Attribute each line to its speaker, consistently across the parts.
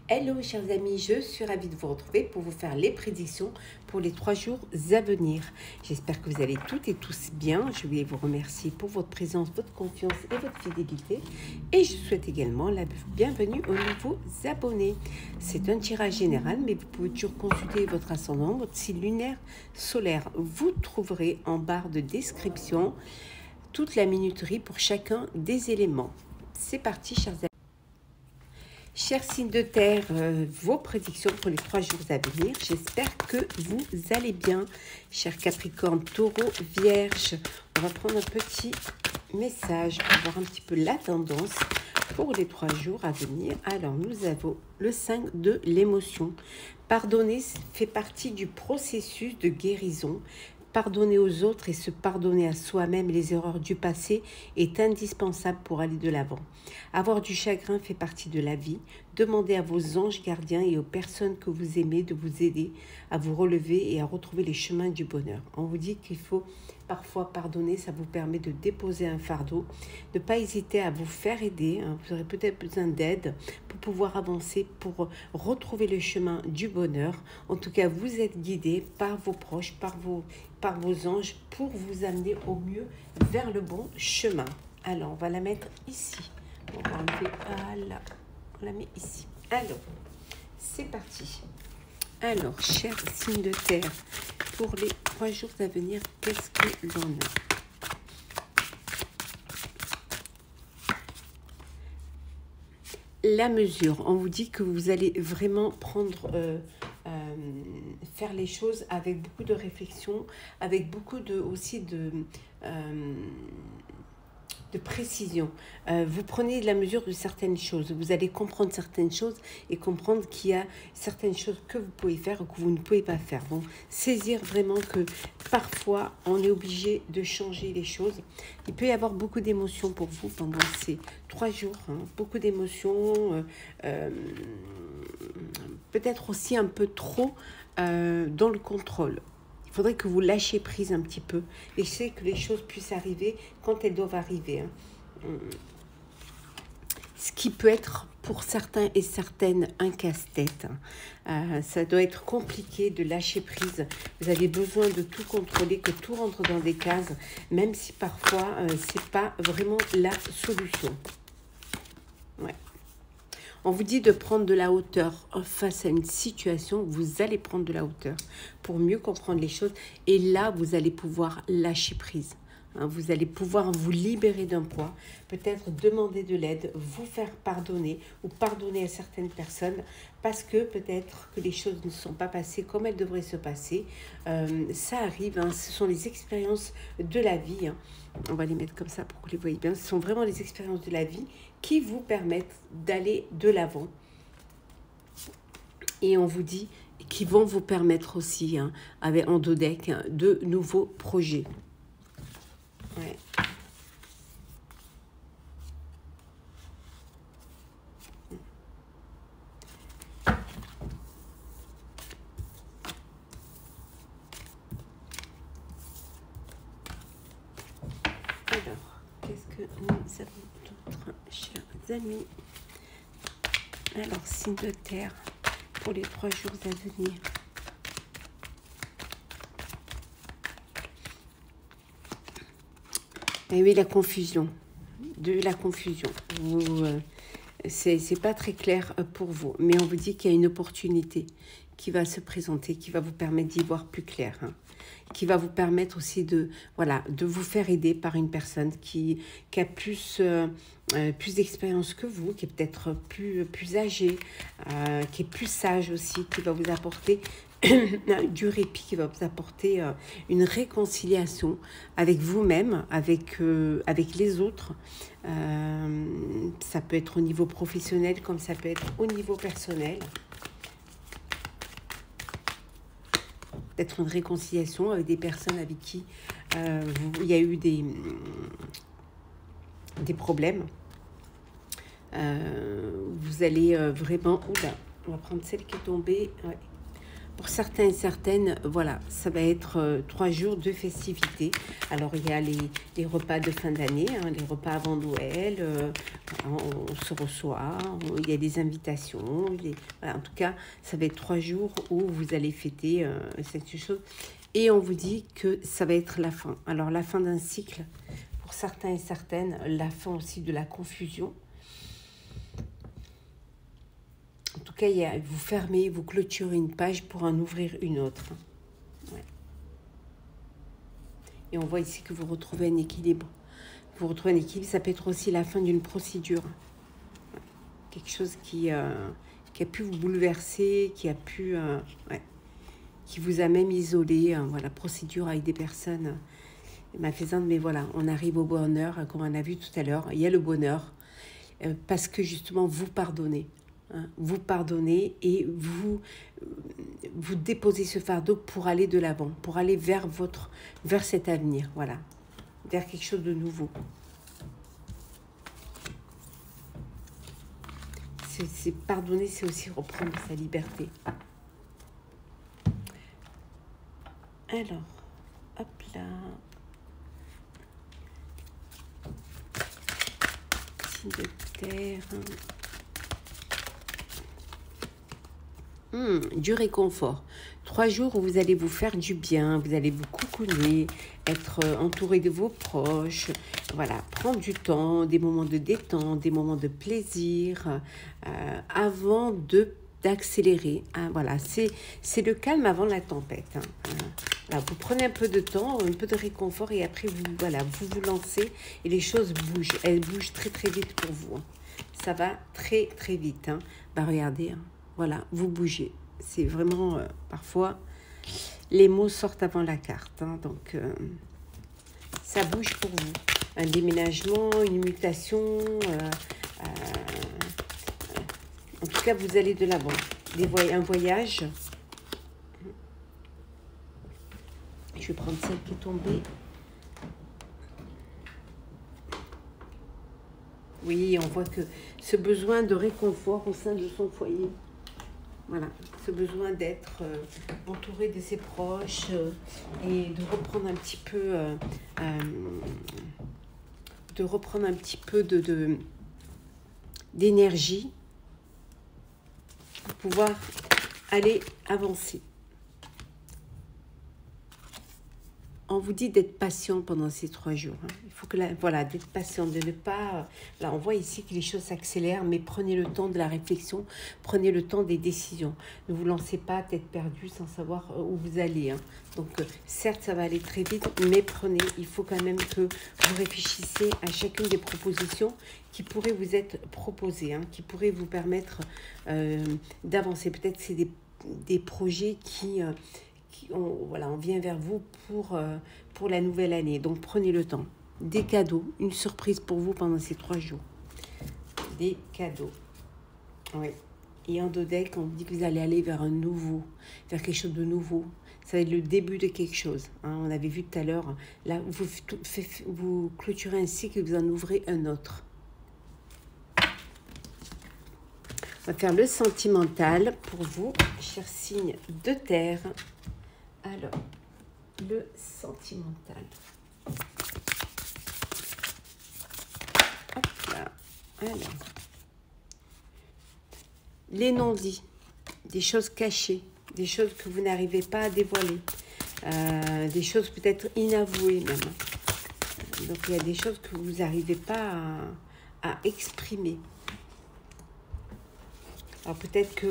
Speaker 1: Hello chers amis, je suis ravie de vous retrouver pour vous faire les prédictions pour les 3 jours à venir. J'espère que vous allez toutes et tous bien. Je voulais vous remercier pour votre présence, votre confiance et votre fidélité. Et je souhaite également la bienvenue aux nouveaux abonnés. C'est un tirage général, mais vous pouvez toujours consulter votre ascendant, votre signe lunaire, solaire. Vous trouverez en barre de description toute la minuterie pour chacun des éléments. C'est parti chers amis. Chers signes de terre, vos prédictions pour les 3 jours à venir. J'espère que vous allez bien. Chers Capricorne, Taureau, Vierge, on va prendre un petit message pour voir un petit peu la tendance pour les 3 jours à venir. Alors, nous avons le 5 de l'émotion. Pardonner fait partie du processus de guérison. Pardonner aux autres et se pardonner à soi-même les erreurs du passé est indispensable pour aller de l'avant. Avoir du chagrin fait partie de la vie. Demandez à vos anges gardiens et aux personnes que vous aimez de vous aider à vous relever et à retrouver les chemins du bonheur. On vous dit qu'il faut parfois pardonner, ça vous permet de déposer un fardeau. Ne pas hésiter à vous faire aider. Vous aurez peut-être besoin d'aide pour pouvoir avancer, pour retrouver le chemin du bonheur. En tout cas, vous êtes guidé par vos proches, par vos anges pour vous amener au mieux vers le bon chemin. Alors, on va la mettre ici. On va enlever, voilà, on la met ici. Alors, c'est parti. Alors, chers signes de terre, pour les 3 jours à venir, qu'est-ce que l'on a? La mesure, on vous dit que vous allez vraiment prendre... faire les choses avec beaucoup de réflexion, avec beaucoup aussi de précision. Vous prenez la mesure de certaines choses. Vous allez comprendre certaines choses et comprendre qu'il y a certaines choses que vous pouvez faire ou que vous ne pouvez pas faire. Donc, saisir vraiment que parfois, on est obligé de changer les choses. Il peut y avoir beaucoup d'émotions pour vous pendant ces 3 jours. Beaucoup d'émotions, peut-être aussi un peu trop dans le contrôle. Il faudrait que vous lâchiez prise un petit peu. Laissez que les choses puissent arriver quand elles doivent arriver. Ce qui peut être pour certains et certaines un casse-tête. Ça doit être compliqué de lâcher prise. Vous avez besoin de tout contrôler, que tout rentre dans des cases, même si parfois ce n'est pas vraiment la solution. Ouais. On vous dit de prendre de la hauteur face à une situation. Vous allez prendre de la hauteur pour mieux comprendre les choses. Et là, vous allez pouvoir lâcher prise. Vous allez pouvoir vous libérer d'un poids. Peut-être demander de l'aide, vous faire pardonner ou pardonner à certaines personnes parce que peut-être que les choses ne sont pas passées comme elles devraient se passer. Ça arrive, ce sont les expériences de la vie. On va les mettre comme ça pour que vous les voyez bien. Ce sont vraiment les expériences de la vie qui vous permettent d'aller de l'avant. Et on vous dit qu'ils vont vous permettre aussi, avec en dos deck, de nouveaux projets. Ouais. Alors, qu'est-ce que nous avons d'autre, chers amis? Alors, signe de terre pour les 3 jours à venir. Et oui, la confusion. De la confusion. C'est pas très clair pour vous, mais on vous dit qu'il y a une opportunité qui va se présenter, qui va vous permettre d'y voir plus clair, qui va vous permettre aussi de vous faire aider par une personne qui a plus d'expérience que vous, qui est peut-être plus âgée, qui est plus sage aussi, qui va vous apporter du répit, qui va vous apporter une réconciliation avec vous-même, avec les autres. Ça peut être au niveau professionnel comme ça peut être au niveau personnel. D'être une réconciliation avec des personnes avec qui il y a eu des problèmes. Vous allez vraiment... Oula, on va prendre celle qui est tombée. Ouais. Pour certains et certaines, voilà, ça va être 3 jours de festivités. Alors, il y a les repas de fin d'année, hein, les repas avant Noël, on se reçoit, il y a des invitations. Voilà, en tout cas, ça va être 3 jours où vous allez fêter cette chose. Et on vous dit que ça va être la fin. Alors, la fin d'un cycle, pour certains et certaines, la fin aussi de la confusion. En tout cas, vous fermez, vous clôturez une page pour en ouvrir une autre. Ouais. Et on voit ici que vous retrouvez un équilibre. Vous retrouvez un équilibre, ça peut être aussi la fin d'une procédure. Ouais. Quelque chose qui a pu vous bouleverser, qui vous a même isolé. Voilà, procédure avec des personnes malfaisantes. Mais voilà, on arrive au bonheur, comme on a vu tout à l'heure. Il y a le bonheur, parce que justement, vous pardonnez. Vous pardonnez et vous déposez ce fardeau pour aller de l'avant, pour aller vers cet avenir, voilà, vers quelque chose de nouveau. C'est pardonner, c'est aussi reprendre sa liberté. Alors, hop là. Signe de terre. Du réconfort. 3 jours où vous allez vous faire du bien, vous allez vous coucouner, être entouré de vos proches, voilà, prendre du temps, des moments de détente, des moments de plaisir, avant d'accélérer. Hein, voilà, c'est le calme avant la tempête. Là, vous prenez un peu de temps, un peu de réconfort et après vous lancez et les choses bougent. Elles bougent très très vite pour vous. Hein. Ça va très très vite. Hein. Regardez. Hein. Voilà, vous bougez. C'est vraiment, parfois, les mots sortent avant la carte. Hein, donc, ça bouge pour vous. Un déménagement, une mutation. En tout cas, vous allez de l'avant. Un voyage. Je vais prendre celle qui est tombée. Oui, on voit que ce besoin de réconfort au sein de son foyer. Voilà, ce besoin d'être entouré de ses proches et de reprendre un petit peu, d'énergie pour pouvoir aller avancer. On vous dit d'être patient pendant ces 3 jours. Hein. Il faut que d'être patient, de ne pas... Là, on voit ici que les choses s'accélèrent, mais prenez le temps de la réflexion, prenez le temps des décisions. Ne vous lancez pas tête perdue sans savoir où vous allez. Hein. Donc, certes, ça va aller très vite, mais il faut quand même que vous réfléchissiez à chacune des propositions qui pourraient vous être proposées, hein, qui pourraient vous permettre d'avancer. Peut-être que c'est des projets on vient vers vous pour la nouvelle année. Donc, prenez le temps. Des cadeaux, une surprise pour vous pendant ces 3 jours. Des cadeaux. Oui. Et en deck, on vous dit que vous allez aller vers quelque chose de nouveau. Ça va être le début de quelque chose. Hein. On avait vu tout à l'heure, là, vous clôturez un cycle et vous en ouvrez un autre. On va faire le sentimental pour vous, chers signes de terre. Alors, le sentimental. Hop là. Alors, les non-dits, des choses cachées, des choses que vous n'arrivez pas à dévoiler, des choses peut-être inavouées même. Donc, il y a des choses que vous n'arrivez pas à exprimer. Alors, peut-être que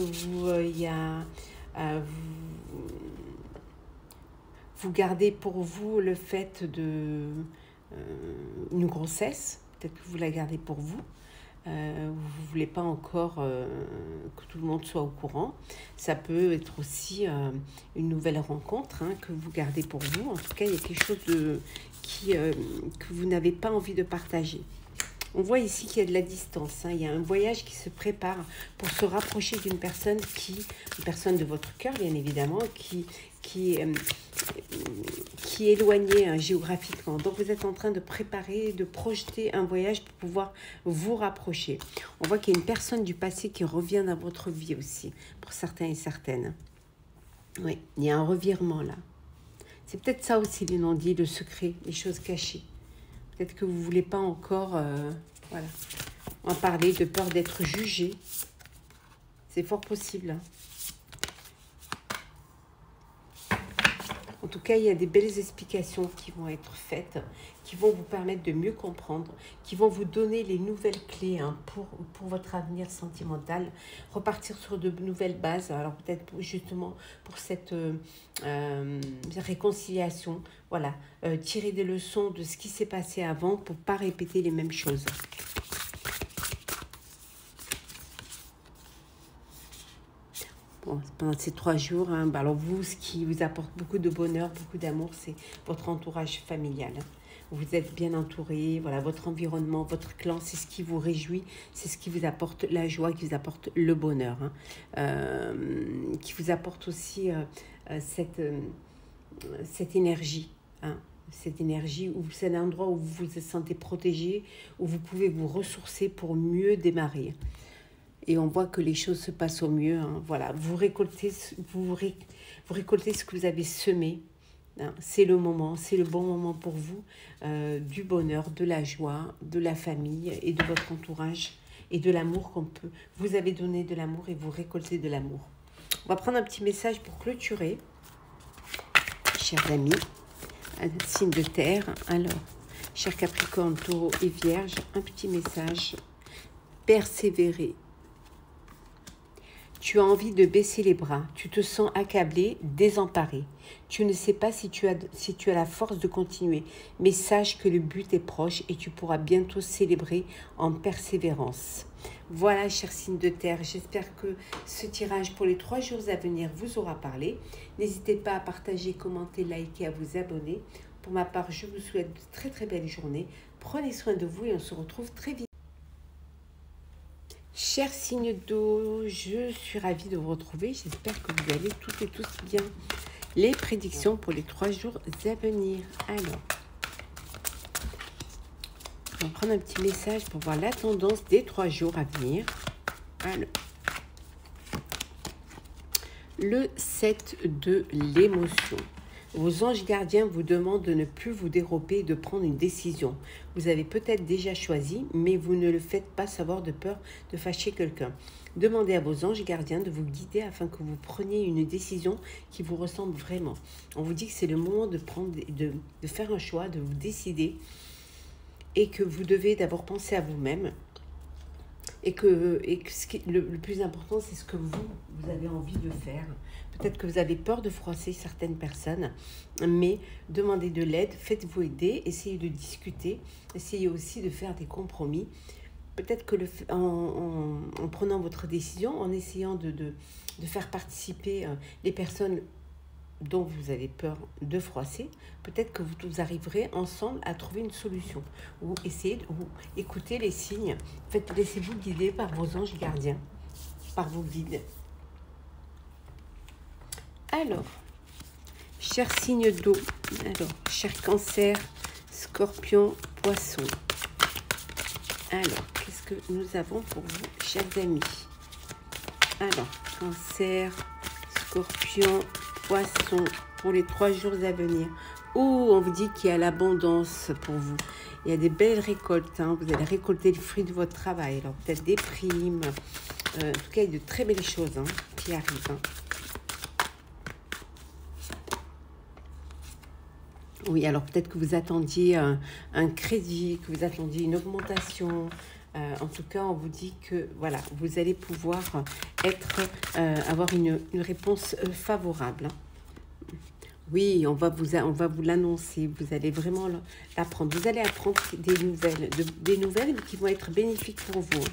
Speaker 1: vous gardez pour vous le fait une grossesse, peut-être que vous la gardez pour vous. Vous ne voulez pas encore que tout le monde soit au courant. Ça peut être aussi une nouvelle rencontre que vous gardez pour vous. En tout cas, il y a quelque chose que vous n'avez pas envie de partager. On voit ici qu'il y a de la distance. Il y a un voyage qui se prépare pour se rapprocher d'une personne une personne de votre cœur, bien évidemment, qui est éloignée géographiquement. Donc, vous êtes en train de préparer, de projeter un voyage pour pouvoir vous rapprocher. On voit qu'il y a une personne du passé qui revient dans votre vie aussi, pour certains et certaines. Oui, il y a un revirement là. C'est peut-être ça aussi les non-dits, le secret, les choses cachées. Peut-être que vous ne voulez pas encore voilà, en parler, de peur d'être jugé. C'est fort possible. Hein. En tout cas, il y a des belles explications qui vont être faites, qui vont vous permettre de mieux comprendre, qui vont vous donner les nouvelles clés hein, pour votre avenir sentimental, repartir sur de nouvelles bases. Alors peut-être justement pour cette réconciliation, voilà, tirer des leçons de ce qui s'est passé avant pour ne pas répéter les mêmes choses. Bon, pendant ces 3 jours, hein, alors vous, ce qui vous apporte beaucoup de bonheur, beaucoup d'amour, c'est votre entourage familial. Hein. Vous êtes bien entouré, voilà, votre environnement, votre clan, c'est ce qui vous réjouit, c'est ce qui vous apporte la joie, qui vous apporte le bonheur, hein, qui vous apporte aussi cette énergie, hein, cette énergie, où c'est un endroit où vous vous sentez protégé, où vous pouvez vous ressourcer pour mieux démarrer. Et on voit que les choses se passent au mieux. Hein. Voilà, vous récoltez ce que vous avez semé. Hein. C'est le moment, c'est le bon moment pour vous. Du bonheur, de la joie, de la famille et de votre entourage. Et de l'amour qu'on peut. Vous avez donné de l'amour et vous récoltez de l'amour. On va prendre un petit message pour clôturer. Chers amis, un signe de terre. Alors, chers Capricorne, Taureau et Vierge, un petit message. Persévérer. Tu as envie de baisser les bras, tu te sens accablé, désemparé. Tu ne sais pas si tu as la force de continuer, mais sache que le but est proche et tu pourras bientôt célébrer en persévérance. Voilà, chers signes de terre, j'espère que ce tirage pour les 3 jours à venir vous aura parlé. N'hésitez pas à partager, commenter, liker, à vous abonner. Pour ma part, je vous souhaite de très très belles journées. Prenez soin de vous et on se retrouve très vite. Chers signes d'eau, je suis ravie de vous retrouver. J'espère que vous allez toutes et tous bien. Les prédictions pour les 3 jours à venir. Alors, on va prendre un petit message pour voir la tendance des 3 jours à venir. Alors, le 7 de l'émotion. Vos anges gardiens vous demandent de ne plus vous dérober et de prendre une décision. Vous avez peut-être déjà choisi, mais vous ne le faites pas savoir de peur de fâcher quelqu'un. Demandez à vos anges gardiens de vous guider afin que vous preniez une décision qui vous ressemble vraiment. On vous dit que c'est le moment de faire un choix, de vous décider et que vous devez d'abord penser à vous-même. Et que le plus important, c'est ce que vous avez envie de faire. Peut-être que vous avez peur de froisser certaines personnes, mais demandez de l'aide, faites-vous aider, essayez de discuter, essayez aussi de faire des compromis. Peut-être que en prenant votre décision, en essayant de faire participer les personnes dont vous avez peur de froisser, peut-être que vous arriverez ensemble à trouver une solution. Ou essayez de écouter les signes. Laissez-vous guider par vos anges gardiens, par vos guides. Alors, chers signes d'eau, alors, chers Cancer, Scorpion, Poisson. Alors, qu'est-ce que nous avons pour vous, chers amis? Alors, Cancer, Scorpion, Poisson, pour les 3 jours à venir. Oh, on vous dit qu'il y a l'abondance pour vous. Il y a des belles récoltes. Hein. Vous allez récolter le fruit de votre travail. Alors, peut-être des primes. En tout cas, il y a de très belles choses hein, qui arrivent. Hein. Oui, alors peut-être que vous attendiez un crédit, que vous attendiez une augmentation. En tout cas, on vous dit que voilà, vous allez pouvoir avoir une réponse favorable. Oui, on va vous l'annoncer. Vous allez vraiment l'apprendre. Vous allez apprendre des nouvelles qui vont être bénéfiques pour vous.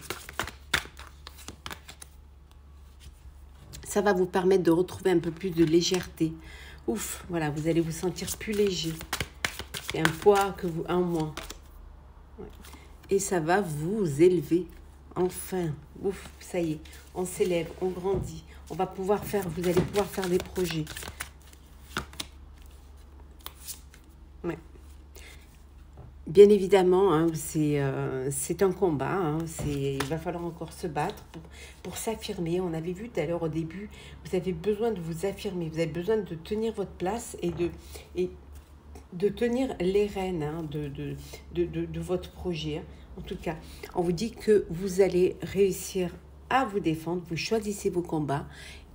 Speaker 1: Ça va vous permettre de retrouver un peu plus de légèreté. Ouf, voilà, vous allez vous sentir plus léger. C'est un poids en moins. Ouais. Et ça va vous élever. Enfin, ouf, ça y est, on s'élève, on grandit. Vous allez pouvoir faire des projets. Ouais. Bien évidemment, hein, c'est un combat. Hein, il va falloir encore se battre pour s'affirmer. On avait vu tout à l'heure au début, vous avez besoin de vous affirmer. Vous avez besoin de tenir votre place et de tenir les rênes, hein, de votre projet. Hein. En tout cas, on vous dit que vous allez réussir à vous défendre. Vous choisissez vos combats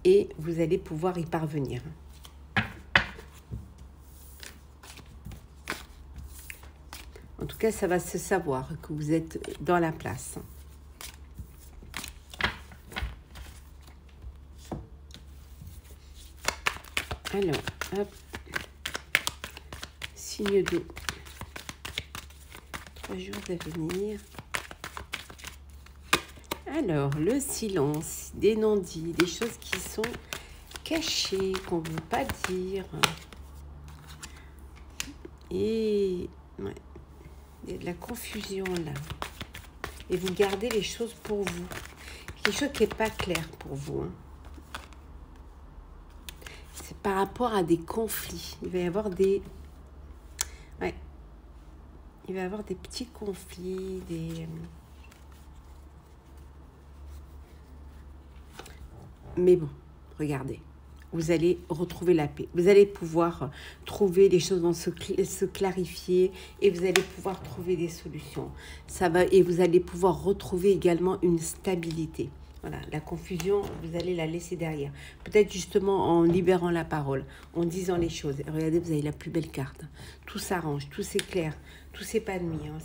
Speaker 1: et vous allez pouvoir y parvenir. En tout cas, ça va se savoir que vous êtes dans la place. Alors, hop. Signe d'eau. 3 jours d'avenir. Alors, le silence, des non-dits, des choses qui sont cachées, qu'on ne veut pas dire. Et ouais, il y a de la confusion là. Et vous gardez les choses pour vous. Quelque chose qui n'est pas clair pour vous. Hein. C'est par rapport à des conflits. Il va y avoir des... Ouais. Il va y avoir des petits conflits, des... Mais bon, regardez. Vous allez retrouver la paix. Vous allez pouvoir trouver, les choses vont se clarifier et vous allez pouvoir trouver des solutions. Et vous allez pouvoir retrouver également une stabilité. Voilà, la confusion, vous allez la laisser derrière. Peut-être justement en libérant la parole, en disant les choses. Et regardez, vous avez la plus belle carte. Tout s'arrange, tout s'éclaire, tout s'épanouit. Hein.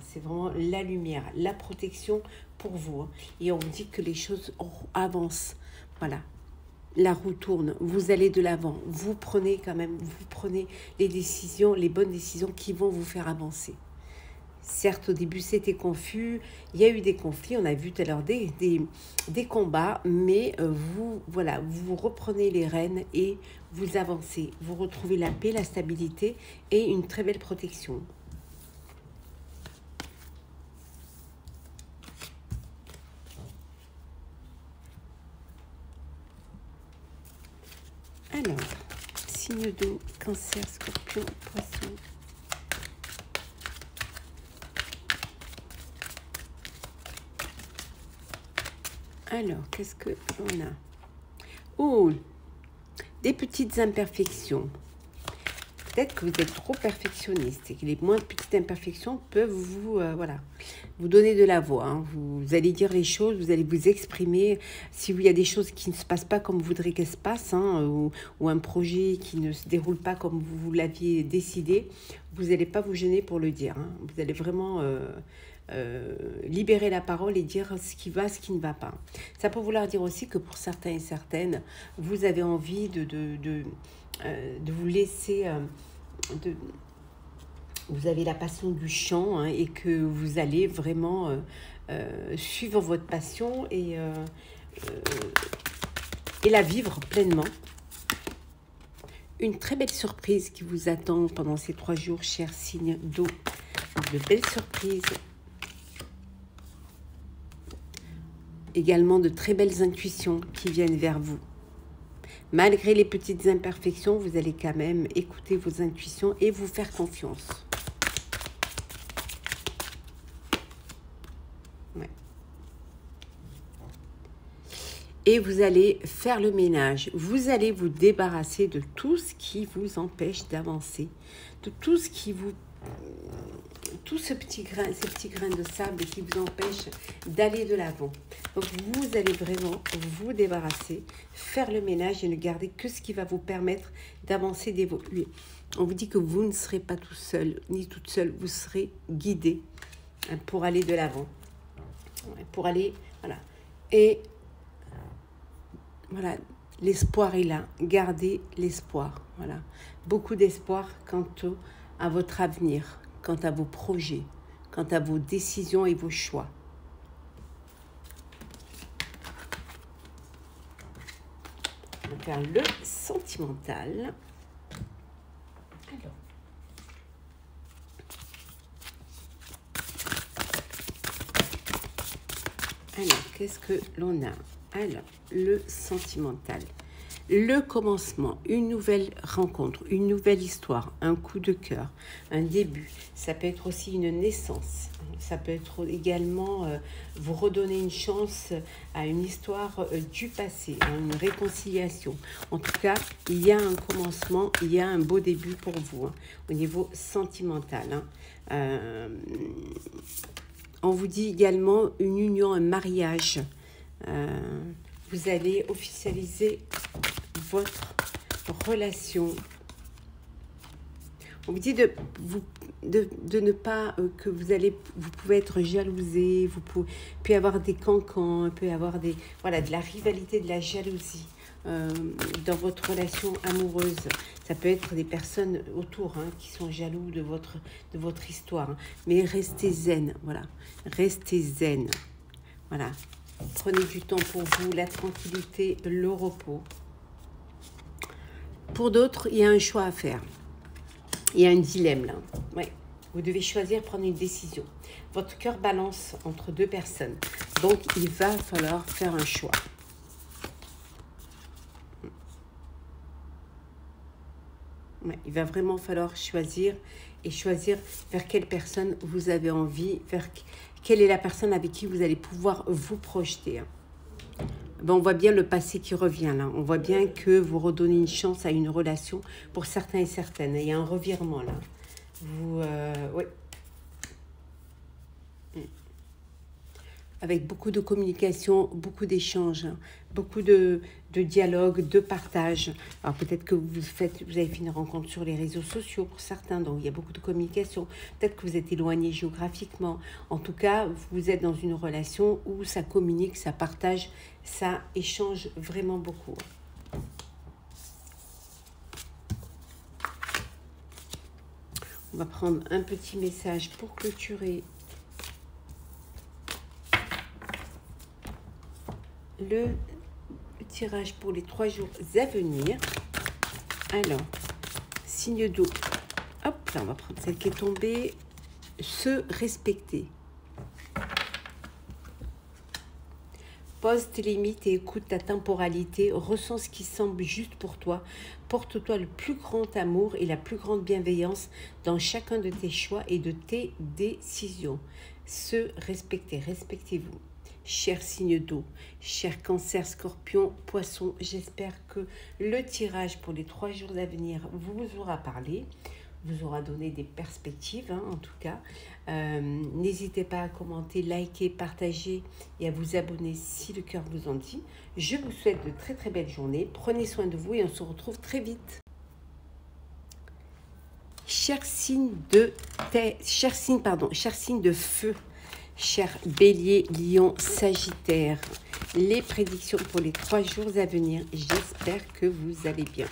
Speaker 1: C'est vraiment la lumière, la protection pour vous. Hein. Et on vous dit que les choses avancent. Voilà. La roue tourne, vous allez de l'avant, vous prenez les décisions, les bonnes décisions qui vont vous faire avancer. Certes, au début, c'était confus, il y a eu des conflits, on a vu tout à l'heure des combats, mais vous reprenez les rênes et vous avancez. Vous retrouvez la paix, la stabilité et une très belle protection. Alors, signe d'eau, cancer, scorpion, poisson. Alors, qu'est-ce que l'on a? Oh, des petites imperfections. Peut-être que vous êtes trop perfectionniste et que les moindres petites imperfections peuvent vous donner de la voix. Hein. Vous allez dire les choses, vous allez vous exprimer. S'il y a des choses qui ne se passent pas comme vous voudrez qu'elles se passent, hein, ou un projet qui ne se déroule pas comme vous l'aviez décidé, vous n'allez pas vous gêner pour le dire. Hein. Vous allez vraiment libérer la parole et dire ce qui va, ce qui ne va pas. Ça peut vouloir dire aussi que pour certains et certaines, vous avez envie de vous laisser... vous avez la passion du chant, hein, et que vous allez vraiment suivre votre passion et la vivre pleinement. Une très belle surprise qui vous attend pendant ces 3 jours, chers signes d'eau. De belles surprises. Également de très belles intuitions qui viennent vers vous. Malgré les petites imperfections, vous allez quand même écouter vos intuitions et vous faire confiance. Ouais. Et vous allez faire le ménage. Vous allez vous débarrasser de tout ce qui vous empêche d'avancer, de tout ce qui vous... tout ces petits grains de sable qui vous empêchent d'aller de l'avant. Donc, vous allez vraiment vous débarrasser, faire le ménage et ne garder que ce qui va vous permettre d'avancer, d'évoluer. On vous dit que vous ne serez pas tout seul, ni toute seule, vous serez guidé, hein, pour aller de l'avant. Pour aller, voilà. Et voilà, l'espoir est là. Gardez l'espoir. Voilà. Beaucoup d'espoir quant à votre avenir, quant à vos projets, quant à vos décisions et vos choix. On va faire le sentimental. Alors, qu'est-ce que l'on a? Alors, le sentimental. le commencement, une nouvelle rencontre, une nouvelle histoire, un coup de cœur, un début. Ça peut être aussi une naissance. Ça peut être également vous redonner une chance à une histoire du passé, à une réconciliation. En tout cas, il y a un commencement, il y a un beau début pour vous au niveau sentimental. On vous dit également une union, un mariage. Vous allez officialiser votre relation. On vous dit de ne pas que vous pouvez être jalousé, vous pouvez avoir des cancans, il peut y avoir de la rivalité, de la jalousie dans votre relation amoureuse. Ça peut être des personnes autour qui sont jaloux de votre histoire. Mais restez zen, voilà. Restez zen, voilà. Prenez du temps pour vous, la tranquillité, le repos. Pour d'autres, il y a un choix à faire. Il y a un dilemme là. Ouais. Vous devez choisir, prendre une décision. Votre cœur balance entre deux personnes. Donc, il va falloir faire un choix. Ouais, il va vraiment falloir choisir et choisir vers quelle personne vous avez envie, quelle est la personne avec qui vous allez pouvoir vous projeter. Ben, on voit bien le passé qui revient là. On voit bien que vous redonnez une chance à une relation pour certains et certaines. Il y a un revirement là. Oui. Avec beaucoup de communication, beaucoup d'échanges, beaucoup de dialogue, de partage. Alors peut-être que vous avez fait une rencontre sur les réseaux sociaux pour certains, donc il y a beaucoup de communication. Peut-être que vous êtes éloigné géographiquement. En tout cas, vous êtes dans une relation où ça communique, ça partage, ça échange vraiment beaucoup. On va prendre un petit message pour clôturer le tirage pour les 3 jours à venir. Alors, signe d'eau. Hop, là, on va prendre celle qui est tombée. Se respecter. Pose tes limites et écoute ta temporalité. Ressens ce qui semble juste pour toi. Porte-toi le plus grand amour et la plus grande bienveillance dans chacun de tes choix et de tes décisions. Se respecter. Respectez-vous. Chers signes d'eau, chers cancer, scorpion, poisson, j'espère que le tirage pour les 3 jours à venir vous aura parlé, vous aura donné des perspectives en tout cas. N'hésitez pas à commenter, liker, partager et à vous abonner si le cœur vous en dit. Je vous souhaite de très très belles journées, prenez soin de vous et on se retrouve très vite. Chers signes de feu, chers bélier, lion, sagittaire, les prédictions pour les 3 jours à venir. J'espère que vous allez bien.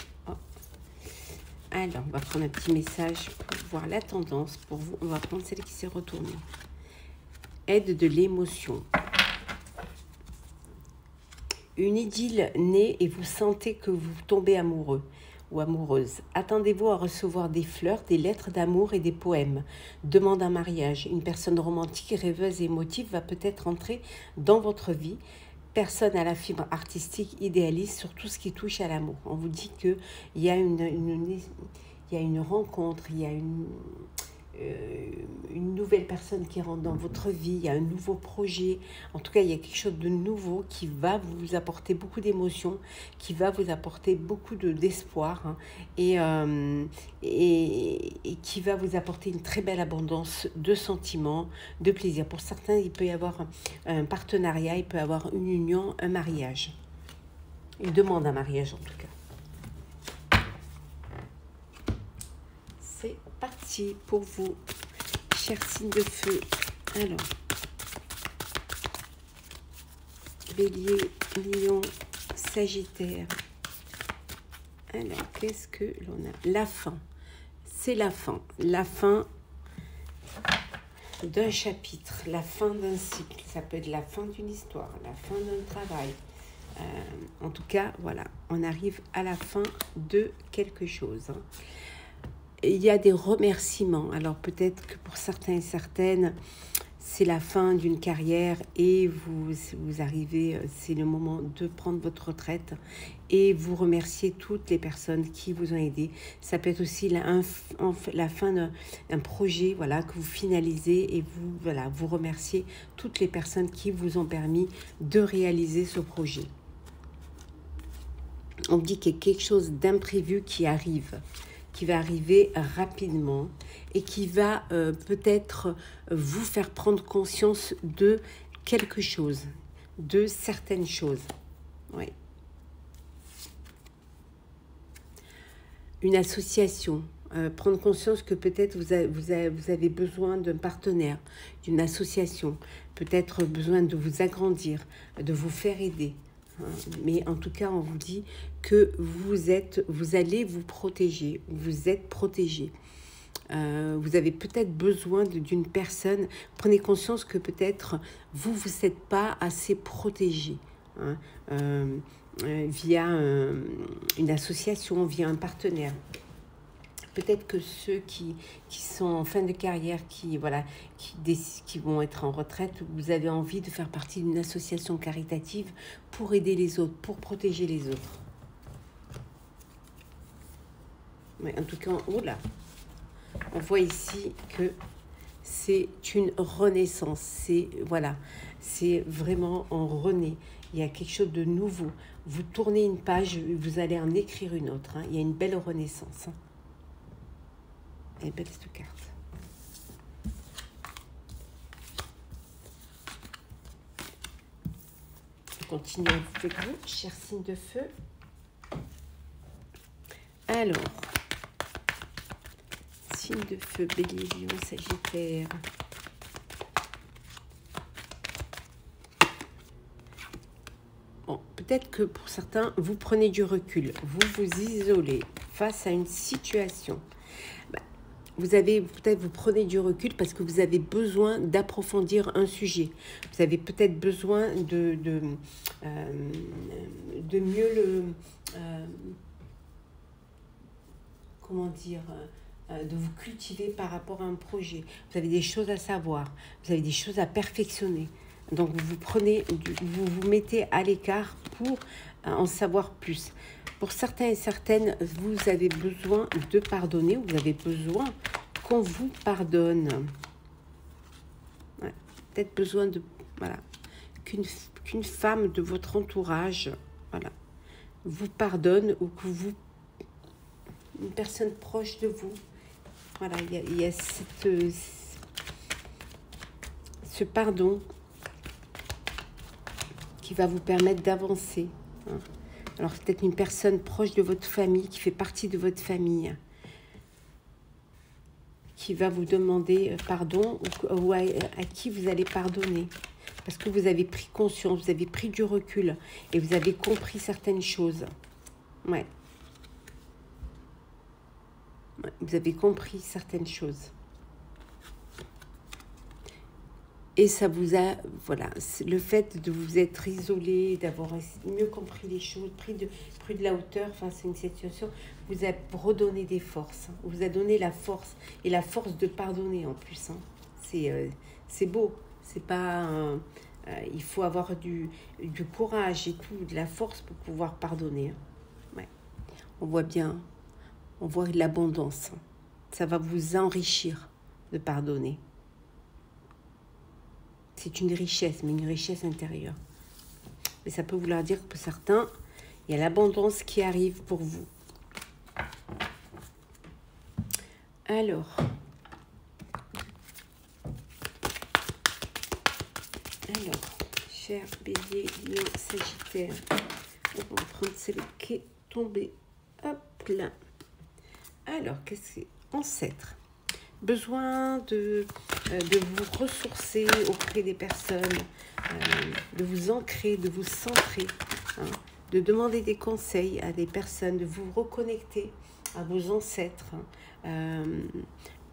Speaker 1: Alors, on va prendre un petit message pour voir la tendance. Pour vous, on va prendre celle qui s'est retournée. Aide de l'émotion. Une idylle naît et vous sentez que vous tombez amoureux ou amoureuse. Attendez-vous à recevoir des fleurs, des lettres d'amour et des poèmes. Demande un mariage. Une personne romantique, rêveuse et émotive va peut-être entrer dans votre vie. Personne à la fibre artistique idéaliste sur tout ce qui touche à l'amour. On vous dit qu'il y a une rencontre, il y a une nouvelle personne qui rentre dans votre vie, il y a un nouveau projet. En tout cas, il y a quelque chose de nouveau qui va vous apporter beaucoup d'émotions, qui va vous apporter beaucoup d'espoir et qui va vous apporter une très belle abondance de sentiments, de plaisir. Pour certains, il peut y avoir un partenariat, il peut y avoir une union, un mariage. Une demande un mariage en tout cas. C'est parti pour vous, chers signes de feu. Alors, bélier, lion, sagittaire. Alors, qu'est-ce que l'on a? La fin. C'est la fin. La fin d'un chapitre, la fin d'un cycle. Ça peut être la fin d'une histoire, la fin d'un travail. En tout cas, voilà, on arrive à la fin de quelque chose. Il y a des remerciements. Alors peut-être que pour certains et certaines, c'est la fin d'une carrière et vous arrivez, c'est le moment de prendre votre retraite et vous remerciez toutes les personnes qui vous ont aidé. Ça peut être aussi la fin d'un projet, voilà, que vous finalisez et vous remerciez toutes les personnes qui vous ont permis de réaliser ce projet. On dit qu'il y a quelque chose d'imprévu qui arrive, qui va arriver rapidement et qui va peut-être vous faire prendre conscience de quelque chose, de certaines choses. Oui. Une association, prendre conscience que peut-être vous avez besoin d'un partenaire, d'une association, peut-être besoin de vous agrandir, de vous faire aider. Mais en tout cas, on vous dit que vous allez vous protéger, vous êtes protégé. Vous avez peut-être besoin d'une personne. Prenez conscience que peut-être vous n'êtes pas assez protégé via une association, via un partenaire. Peut-être que ceux qui sont en fin de carrière, qui vont être en retraite, vous avez envie de faire partie d'une association caritative pour aider les autres, pour protéger les autres. Ouais, en tout cas, on voit ici que c'est une renaissance. C'est vraiment en renaît. Il y a quelque chose de nouveau. Vous tournez une page, vous allez en écrire une autre. Il y a une belle renaissance. Elle est belle cette carte. Je continue avec vous, chers signes de feu. Alors, signe de feu, Bélier, Lion, Sagittaire. Bon, peut-être que pour certains, vous prenez du recul, vous vous isolez face à une situation. Vous prenez du recul parce que vous avez besoin d'approfondir un sujet. Vous avez peut-être besoin de mieux le... comment dire, de vous cultiver par rapport à un projet. Vous avez des choses à savoir, vous avez des choses à perfectionner. Donc vous vous mettez à l'écart pour en savoir plus. Pour certains et certaines, vous avez besoin de pardonner, vous avez besoin qu'on vous pardonne. Ouais, peut-être besoin de... Voilà, qu'une femme de votre entourage, voilà, vous pardonne ou que une personne proche de vous. Voilà, il y a ce pardon qui va vous permettre d'avancer. Alors, peut-être une personne proche de votre famille, qui fait partie de votre famille, qui va vous demander pardon ou à qui vous allez pardonner. Parce que vous avez pris conscience, vous avez pris du recul et vous avez compris certaines choses. Ouais. Vous avez compris certaines choses. Et ça vous a, voilà, le fait de vous être isolé, d'avoir mieux compris les choses, pris de la hauteur face à une situation, vous a redonné des forces, vous a donné la force, et la force de pardonner en plus. C'est beau, c'est pas... il faut avoir du courage et tout, de la force pour pouvoir pardonner. Ouais. On voit bien, on voit l'abondance. Ça va vous enrichir de pardonner. C'est une richesse, mais une richesse intérieure. Mais ça peut vouloir dire que pour certains, il y a l'abondance qui arrive pour vous. Alors, cher Bélier, Lion, Sagittaire, on va prendre celle qui est tombée. Hop là. Alors, qu'est-ce que c'est? Ancêtre. Besoin de vous ressourcer auprès des personnes, de vous ancrer, de vous centrer, de demander des conseils à des personnes, de vous reconnecter à vos ancêtres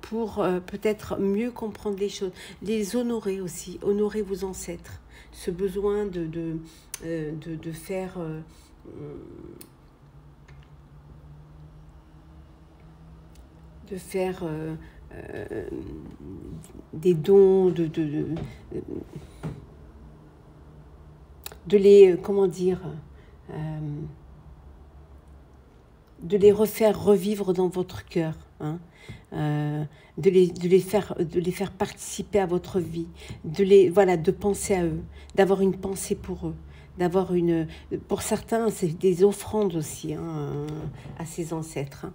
Speaker 1: pour peut-être mieux comprendre les choses, les honorer aussi, honorer vos ancêtres. Ce besoin de faire... des dons, de les, comment dire, de les refaire revivre dans votre cœur, hein, de les faire participer à votre vie, de penser à eux, d'avoir une pensée pour eux, pour certains, c'est des offrandes aussi, hein, à ces ancêtres.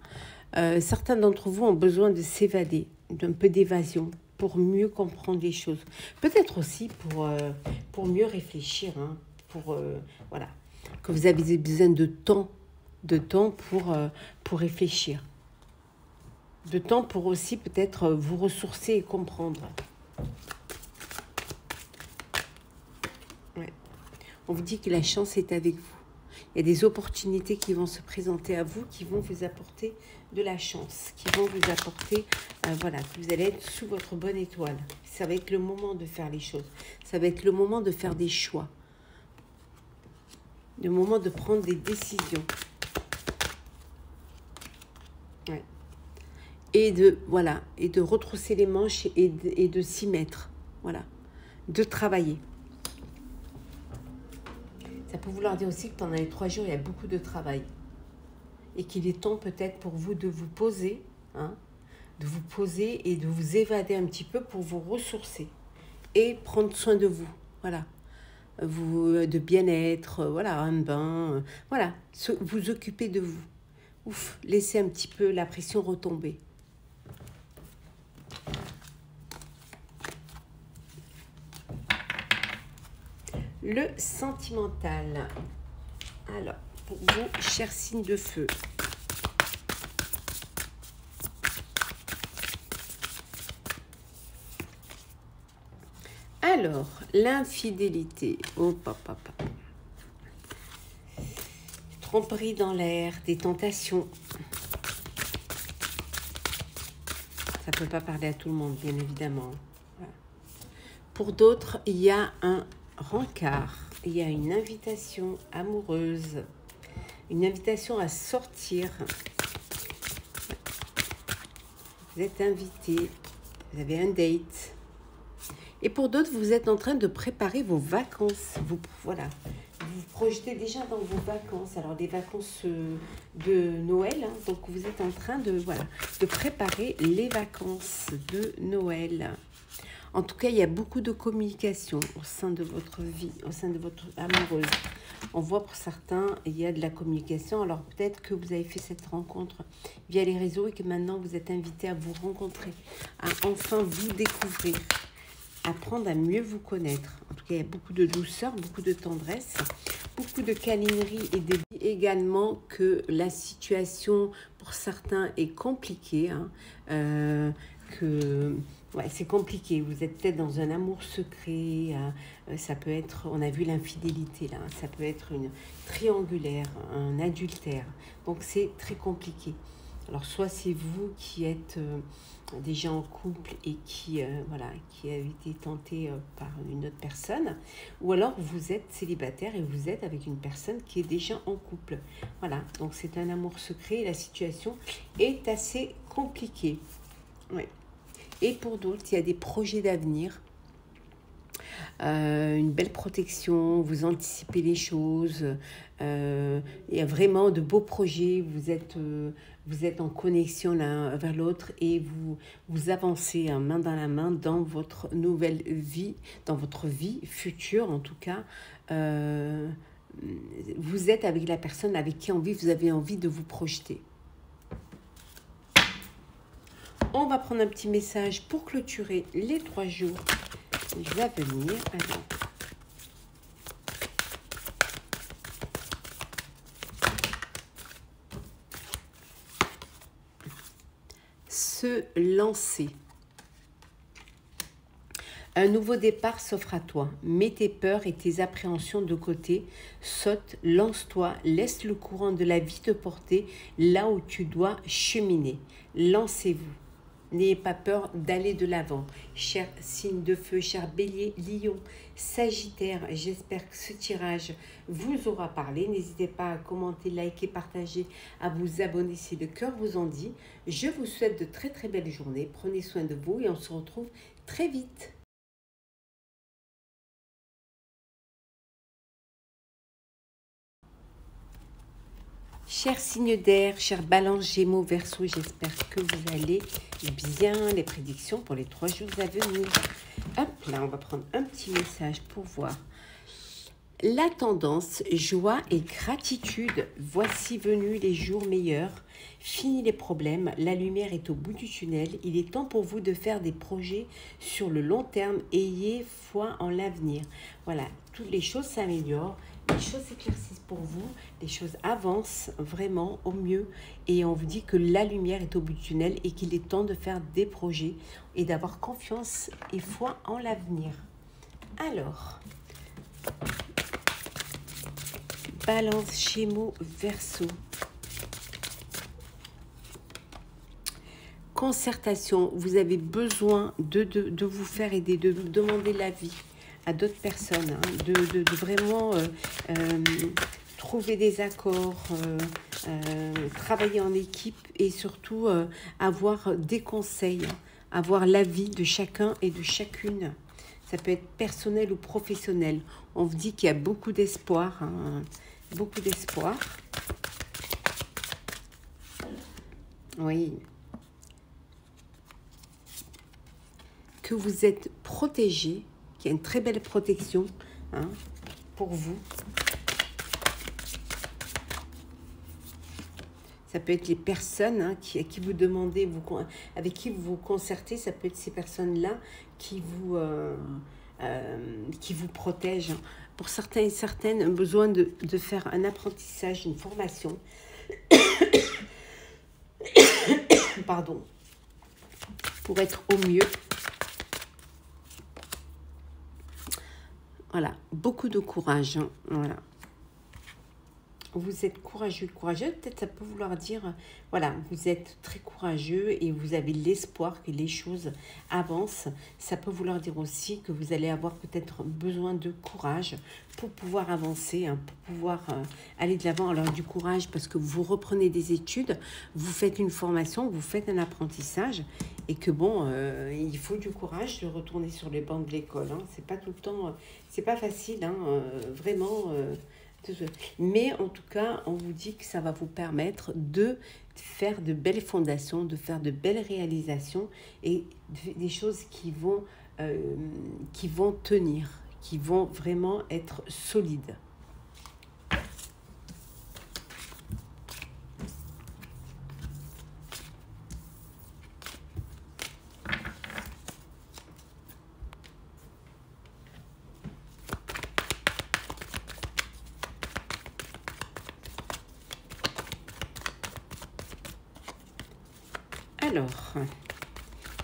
Speaker 1: Hein. Certains d'entre vous ont besoin de s'évader, d'un peu d'évasion, pour mieux comprendre les choses. Peut-être aussi pour mieux réfléchir, hein, voilà, que vous avez besoin de temps pour réfléchir. De temps pour aussi peut-être vous ressourcer et comprendre. Ouais. On vous dit que la chance est avec vous. Il y a des opportunités qui vont se présenter à vous, qui vont vous apporter de la chance, qui vont vous apporter, voilà, que vous allez être sous votre bonne étoile. Ça va être le moment de faire les choses. Ça va être le moment de faire des choix. Le moment de prendre des décisions. Ouais. Et de retrousser les manches et de s'y mettre. Voilà. De travailler. Ça peut vouloir dire aussi que pendant les 3 jours, il y a beaucoup de travail. Et qu'il est temps peut-être pour vous de vous poser, hein, de vous poser et de vous évader un petit peu pour vous ressourcer. Et prendre soin de vous. Voilà. De bien-être, voilà, un bain, voilà. Vous occuper de vous. Ouf, laissez un petit peu la pression retomber. Le sentimental. Alors, pour vous, chers signes de feu. Alors, l'infidélité. Oh, papa. Tromperie dans l'air, des tentations. Ça ne peut pas parler à tout le monde, bien évidemment. Voilà. Pour d'autres, il y a un rencard. Il y a une invitation amoureuse. Une invitation à sortir. Vous êtes invité. Vous avez un date. Et pour d'autres, vous êtes en train de préparer vos vacances. Vous projetez déjà dans vos vacances. Alors, des vacances de Noël. Hein, donc, vous êtes en train de préparer les vacances de Noël. En tout cas, il y a beaucoup de communication au sein de votre vie, au sein de votre amoureuse. On voit pour certains, il y a de la communication. Alors, peut-être que vous avez fait cette rencontre via les réseaux et que maintenant, vous êtes invité à vous rencontrer, à enfin vous découvrir. Apprendre à mieux vous connaître. En tout cas, il y a beaucoup de douceur, beaucoup de tendresse, beaucoup de câlinerie et de également que la situation pour certains est compliquée. Hein, c'est compliqué. Vous êtes peut-être dans un amour secret. Ça peut être, on a vu l'infidélité là. Ça peut être une triangulaire, un adultère. Donc c'est très compliqué. Alors, soit c'est vous qui êtes déjà en couple et qui avez été tenté par une autre personne, ou alors vous êtes célibataire et vous êtes avec une personne qui est déjà en couple. Voilà, donc c'est un amour secret et la situation est assez compliquée. Ouais. Et pour d'autres, il y a des projets d'avenir. Une belle protection, vous anticipez les choses, il y a vraiment de beaux projets, vous êtes en connexion l'un vers l'autre et vous avancez main dans la main dans votre nouvelle vie, dans votre vie future en tout cas. Vous êtes avec la personne avec qui vous avez envie de vous projeter. On va prendre un petit message pour clôturer les 3 jours. Je vais venir. Alors. Se lancer. Un nouveau départ s'offre à toi. Mets tes peurs et tes appréhensions de côté. Saute, lance-toi, laisse le courant de la vie te porter là où tu dois cheminer. Lancez-vous. N'ayez pas peur d'aller de l'avant. Chers signes de feu, chers bélier, lion, sagittaire, j'espère que ce tirage vous aura parlé. N'hésitez pas à commenter, liker, partager, à vous abonner si le cœur vous en dit. Je vous souhaite de très très belles journées. Prenez soin de vous et on se retrouve très vite. Chers signes d'air, chers balances, gémeaux, verseau, j'espère que vous allez bien. Les prédictions pour les 3 jours à venir. Hop, là, on va prendre un petit message pour voir. La tendance, joie et gratitude. Voici venus les jours meilleurs. Fini les problèmes, la lumière est au bout du tunnel. Il est temps pour vous de faire des projets sur le long terme. Ayez foi en l'avenir. Voilà, toutes les choses s'améliorent. Les choses s'éclaircissent pour vous, les choses avancent vraiment au mieux et on vous dit que la lumière est au bout du tunnel et qu'il est temps de faire des projets et d'avoir confiance et foi en l'avenir. Alors, Balance, Gémeaux, Verseau. Concertation, vous avez besoin de vous faire aider, de demander l'avis à d'autres personnes, hein, de vraiment trouver des accords, travailler en équipe et surtout avoir des conseils, avoir l'avis de chacun et de chacune. Ça peut être personnel ou professionnel. On vous dit qu'il y a beaucoup d'espoir, hein, beaucoup d'espoir. Oui. Que vous êtes protégé, qu'il y a une très belle protection, hein, pour vous. Ça peut être les personnes, hein, à qui vous demandez, avec qui vous vous concertez. Ça peut être ces personnes-là qui vous protègent. Pour certains et certaines, un besoin de faire un apprentissage, une formation. Pardon. Pour être au mieux. Voilà, beaucoup de courage. Hein, voilà. Vous êtes courageux, courageuse, peut-être ça peut vouloir dire, voilà, vous êtes très courageux et vous avez l'espoir que les choses avancent. Ça peut vouloir dire aussi que vous allez avoir peut-être besoin de courage pour pouvoir avancer, hein, pour pouvoir aller de l'avant. Alors du courage parce que vous reprenez des études, vous faites une formation, vous faites un apprentissage et que bon, il faut du courage de retourner sur les bancs de l'école. Hein. C'est pas tout le temps, c'est pas facile, hein, vraiment... mais en tout cas, on vous dit que ça va vous permettre de faire de belles fondations, de faire de belles réalisations et des choses qui vont tenir, qui vont vraiment être solides. Alors,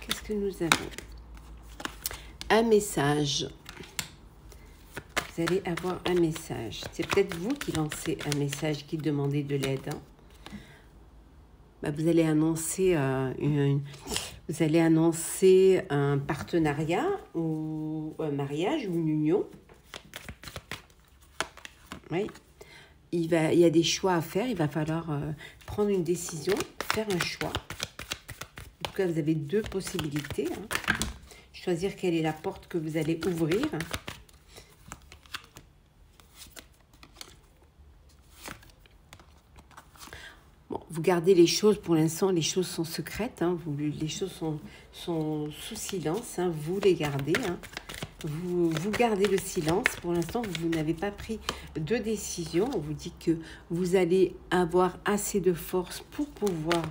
Speaker 1: qu'est-ce que nous avons? Un message. Vous allez avoir un message. C'est peut-être vous qui lancez un message, qui demandez de l'aide. Hein. Bah, vous allez annoncer un partenariat ou un mariage ou une union. Oui. Il y a des choix à faire. Il va falloir prendre une décision, faire un choix. En tout cas, vous avez 2 possibilités. Hein. Choisir quelle est la porte que vous allez ouvrir. Bon, vous gardez les choses, pour l'instant, les choses sont secrètes. Hein. Les choses sont sous silence. Hein. Vous les gardez. Hein. Vous gardez le silence. Pour l'instant, vous n'avez pas pris de décision. On vous dit que vous allez avoir assez de force pour pouvoir...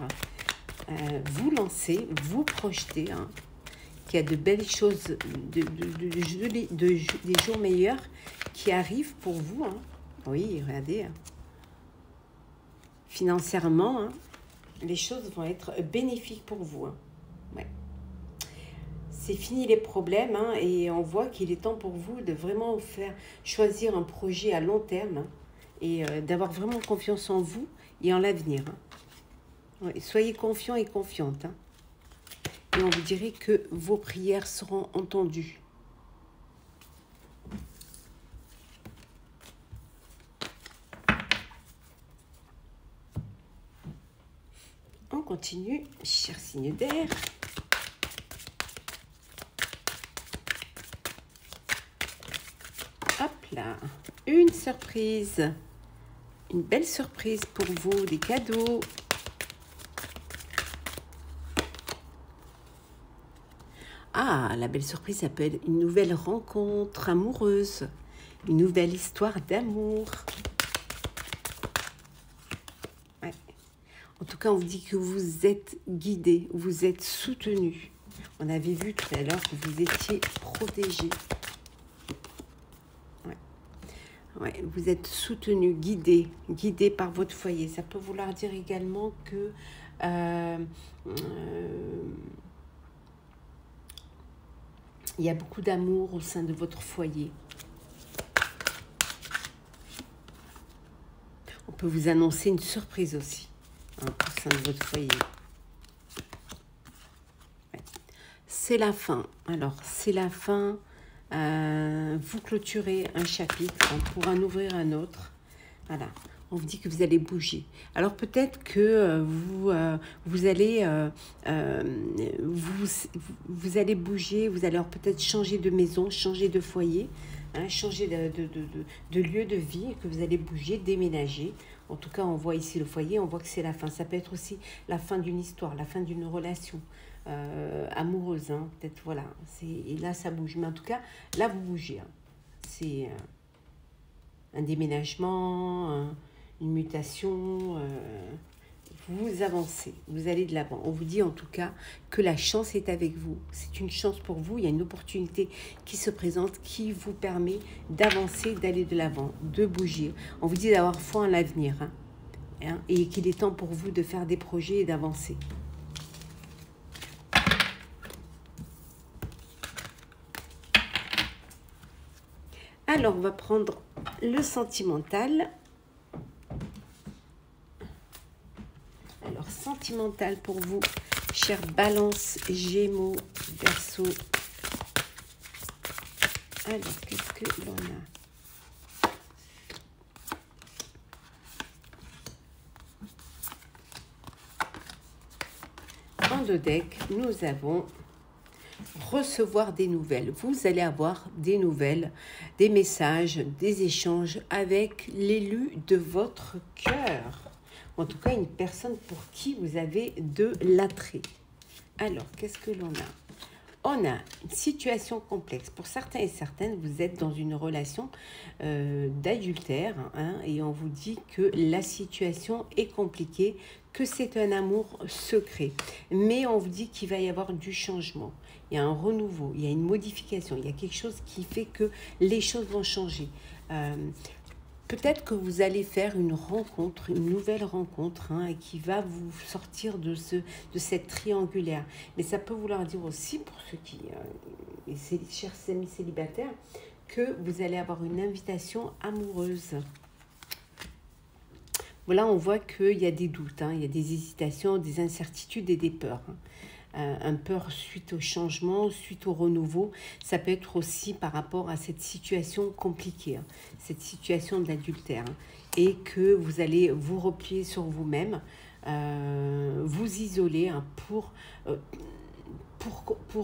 Speaker 1: vous lancer, vous projeter, hein, qu'il y a de belles choses, des jours meilleurs qui arrivent pour vous. Hein. Oui, regardez. Hein. Financièrement, hein, les choses vont être bénéfiques pour vous. Hein. Ouais. C'est fini les problèmes hein, et on voit qu'il est temps pour vous de vraiment choisir un projet à long terme hein, et d'avoir vraiment confiance en vous et en l'avenir. Hein. Ouais, soyez confiants et confiantes. Hein. et on vous dirait que vos prières seront entendues. On continue, cher signe d'air. Hop là, une surprise. Une belle surprise pour vous, des cadeaux. Ah, la belle surprise s'appelle une nouvelle rencontre amoureuse. Une nouvelle histoire d'amour. Ouais. En tout cas, on vous dit que vous êtes guidé, vous êtes soutenu. On avait vu tout à l'heure que vous étiez protégé. Ouais, vous êtes soutenu, guidé par votre foyer. Ça peut vouloir dire également que il y a beaucoup d'amour au sein de votre foyer. On peut vous annoncer une surprise aussi au sein de votre foyer. Ouais. C'est la fin. Alors, c'est la fin. Vous clôturez un chapitre pour en ouvrir un autre. Voilà, on vous dit que vous allez bouger. Alors peut-être que vous allez vous allez bouger, vous allez peut-être changer de maison, changer de foyer, hein, changer de lieu de vie, et que vous allez bouger, déménager. En tout cas, on voit ici le foyer, on voit que c'est la fin. Ça peut être aussi la fin d'une histoire, la fin d'une relation. Amoureuse, hein, peut-être, voilà. Et là, ça bouge. Mais en tout cas, là, vous bougez. Hein. C'est un déménagement, une mutation. Vous avancez, vous allez de l'avant. On vous dit en tout cas que la chance est avec vous. C'est une chance pour vous. Il y a une opportunité qui se présente, qui vous permet d'avancer, d'aller de l'avant, de bouger. On vous dit d'avoir foi en l'avenir. Hein, et qu'il est temps pour vous de faire des projets et d'avancer. Alors, on va prendre le sentimental. Alors, sentimental pour vous, chers Balance, Gémeaux, Verseau. Alors, qu'est-ce que l'on a? En deux decks, nous avons recevoir des nouvelles. Vous allez avoir des nouvelles, des messages, des échanges avec l'élu de votre cœur. En tout cas, une personne pour qui vous avez de l'attrait. Alors, qu'est-ce que l'on a? On a une situation complexe. Pour certains et certaines, vous êtes dans une relation d'adultère, hein, et on vous dit que la situation est compliquée, que c'est un amour secret. Mais on vous dit qu'il va y avoir du changement. Il y a un renouveau, il y a une modification, il y a quelque chose qui fait que les choses vont changer. Peut-être que vous allez faire une rencontre, une nouvelle rencontre, hein, qui va vous sortir de cette triangulaire. Mais ça peut vouloir dire aussi, pour ceux qui, chers amis célibataires, que vous allez avoir une invitation amoureuse. Voilà, on voit qu'il y a des doutes, hein, il y a des hésitations, des incertitudes et des peurs. Hein. Un peur suite au changement, suite au renouveau. Ça peut être aussi par rapport à cette situation compliquée, hein, cette situation de l'adultère. Hein, et que vous allez vous replier sur vous-même, vous isoler, hein, pour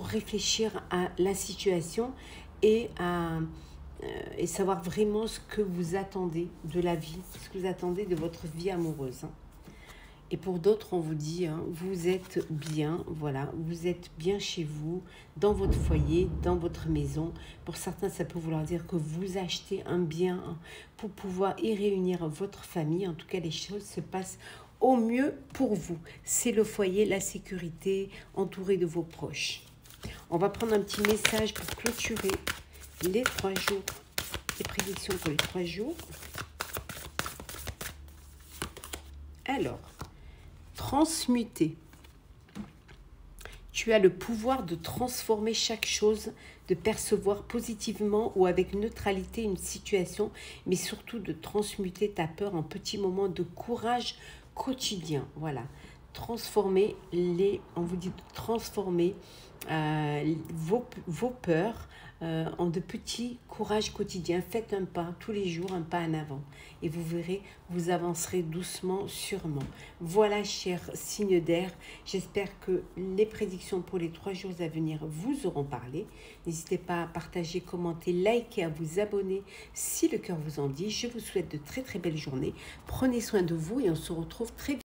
Speaker 1: réfléchir à la situation et savoir vraiment ce que vous attendez de la vie, ce que vous attendez de votre vie amoureuse. Hein. Et pour d'autres, on vous dit, hein, vous êtes bien, voilà, vous êtes bien chez vous, dans votre foyer, dans votre maison. Pour certains, ça peut vouloir dire que vous achetez un bien, hein, pour pouvoir y réunir votre famille. En tout cas, les choses se passent au mieux pour vous. C'est le foyer, la sécurité, entouré de vos proches. On va prendre un petit message pour clôturer les 3 jours, les prédictions pour les 3 jours. Alors, transmuter. Tu as le pouvoir de transformer chaque chose, de percevoir positivement ou avec neutralité une situation, mais surtout de transmuter ta peur en petits moments de courage quotidien. Voilà. transformer on vous dit de transformer vos peurs en de petits courages quotidiens. Faites un pas tous les jours, un pas en avant. Et vous verrez, vous avancerez doucement, sûrement. Voilà, chers signes d'air. J'espère que les prédictions pour les 3 jours à venir vous auront parlé. N'hésitez pas à partager, commenter, liker, à vous abonner si le cœur vous en dit. Je vous souhaite de très très belles journées. Prenez soin de vous et on se retrouve très vite.